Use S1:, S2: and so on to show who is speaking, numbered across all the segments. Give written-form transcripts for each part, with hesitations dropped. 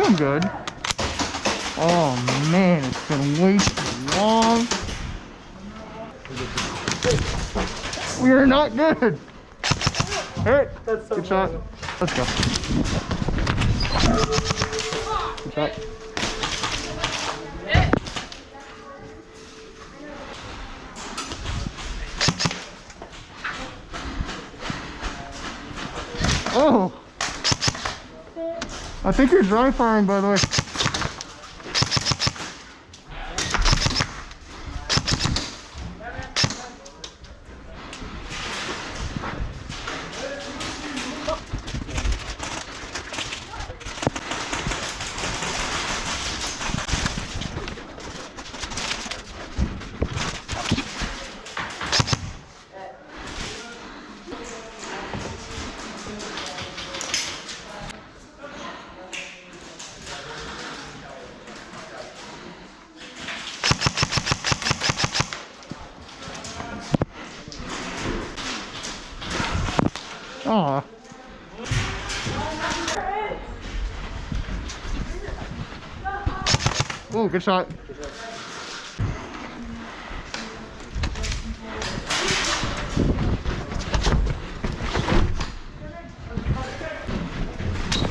S1: I'm good. Oh man, it's been way too long. We are not good. Alright, good shot. Let's go. Good shot. Oh! I think you're dry firing, by the way. Aw. Oh, good shot.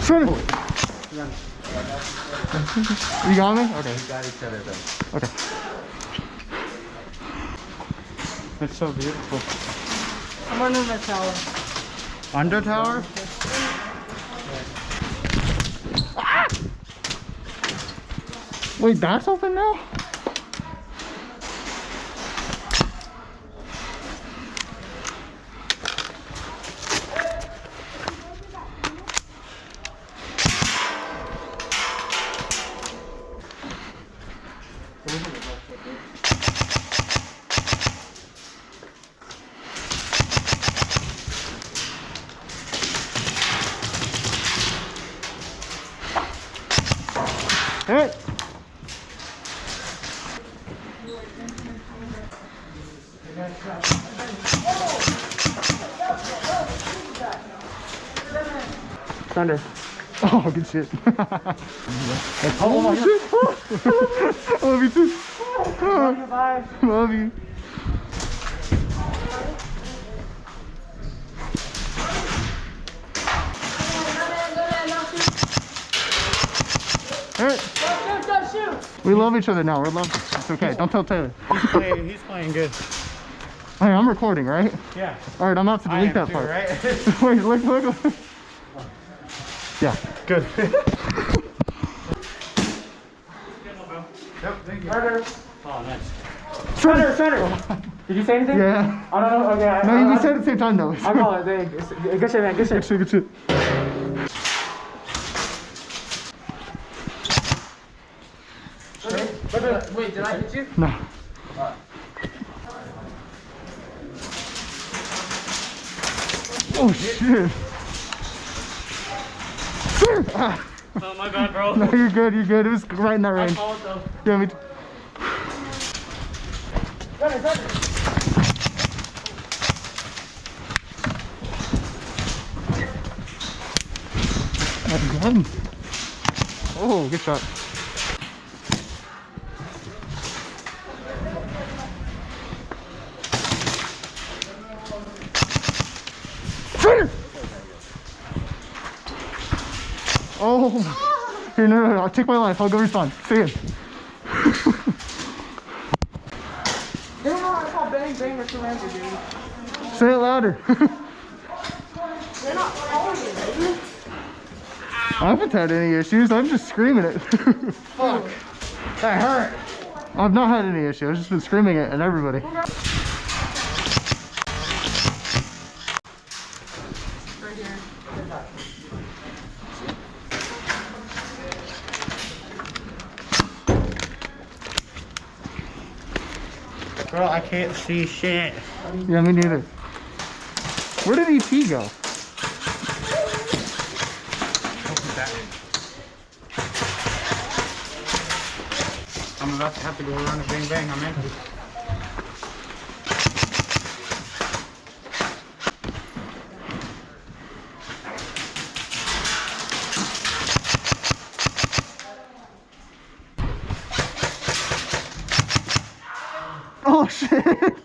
S1: Shoot it. You got me? Okay.
S2: We got each other though.
S1: Okay. It's so beautiful.
S3: I'm under the tower.
S1: Under tower? Ah! Wait, that's open now? Hey! Thunder. Oh, good shit. Oh my shit. I love you too. Love you. Alright. We love each other now. We're loving. It's okay. Don't tell Taylor.
S2: He's playing good.
S1: Hey, I'm recording, right?
S2: Yeah.
S1: Alright, I'm about to delete that
S2: too,
S1: part.
S2: Right?
S1: Wait, look. Yeah.
S2: Good. Yep, thank you. Oh, nice.
S3: Center. Did you say anything?
S1: Yeah.
S3: I don't know. Okay.
S1: No, you said it at the same time though.
S3: I'll call it. Good shit, man. Good shit.
S1: Good shit.
S3: Wait, did I hit you?
S1: No. Oh shit. Ah.
S3: Oh, my bad, bro.
S1: No, you're good. It was right in that range.
S3: I called though.
S1: Yeah, me too. Again. Oh, good shot. Oh, here, no, I'll take my life. I'll go respond. See you.
S3: They don't know how to call bang bang or surrender, dude.
S1: Say it louder.
S3: They're not calling it, dude.
S1: I haven't had any issues. I'm just screaming it.
S3: Fuck. That hurt.
S1: I've not had any issues. I've just been screaming it at everybody.
S3: Right here.
S2: Bro, I can't see shit.
S1: Yeah, me neither. Where did EP go?
S2: I'm about to have to go run a bang bang. I'm in.
S1: Oh shit.